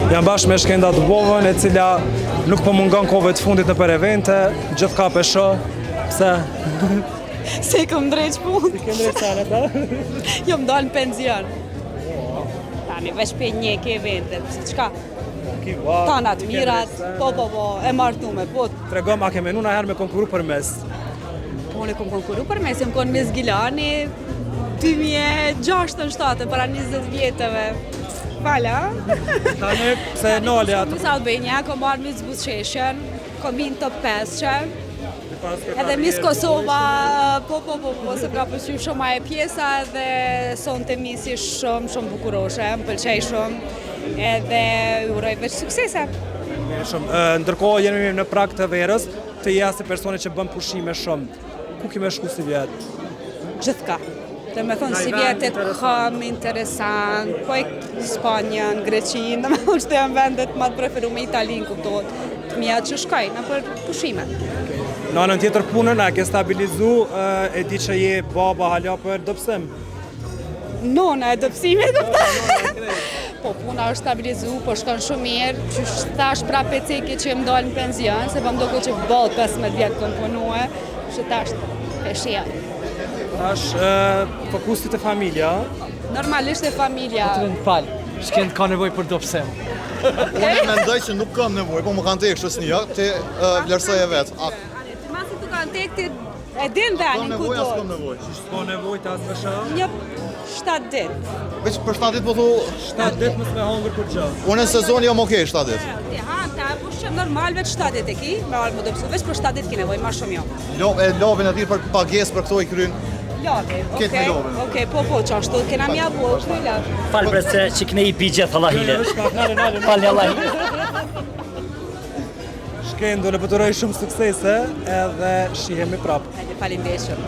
Jam bashkë me Shkenda Dubovën, e cila nuk po mungon kohëve të fundit në për evente, gjithë ka pesho. Pse? Se i këm drejq punë. Ti ke drejt sana, ta? Jom dalë në penzion. Tani, veç pe një ke eventet, se qka? Tanat mirat, po, e martume, po. Tregom, a ke menu na herë me konkuru për mes? Po, ne kom konkuru për mes, jam konë mes Gilani, 2006-2007, para 20 vjetëve. Fala. Tani, pse noli atë? Mis Albania, kom marrë mis Busqeshën, kom bin top 5 që. Edhe mis Kosova, po, se ka përqy shumë e pjesa edhe son të misi shumë bukuroshe, më pëlqej shumë, edhe uroj veç suksese. Shumë. Ndërkohë jemi në prag të verës, të je si personi që bën pushime shumë. Ku kime shku si vjetë? Gjithka. Dhe me thonë si vjetet kam interesant, po e Spanjën, Greqinë, dhe me thonë që të janë vendet ma të preferu me Italinë, kuptot, të mija që shkaj në për pushime. Në anën tjetër punën, a ke stabilizu, e di që je baba hala për dëpsim? Nona e dëpsimit, kuptot? Po, puna është stabilizu, po shkon shumë mirë, që thash prap e ceki që më dalë në penzion, se po më doko që bëllë 15 vjetë këmë punue, që tash e shia. Tash, fokusit e familja? Normalisht e familja. Të rëndë falë, Shkend ka nevoj për dopsem. Unë mendoj që nuk kam nevoj, po më kanë tek shosnia, ti vlerësoj e vetë. Ti masi të kanë tek ti e din venin ku do. Kam nevoj. Ko nevoj të asë vësha? Një 7 dit. Veç për 7 dit po thu, 7 dit mësë me hongër për gjë. unë në sezon jam okej 7 dit. Ti hanta, po shumë normal veç 7 dit e ki, me arë më dopsu, veç për 7 dit ki nevoj, ma shumë jo. Lovin aty për pagesë për këto i kryn. Lavi, Ketë me lovin. Okej, po qashtu, kena mja po, kryla. Falë bre se që këne i bigjet Allahile. Falë Allahile. Shkendo, në pëtëroj shumë suksese edhe shihemi prapë. Hajde, falim shumë.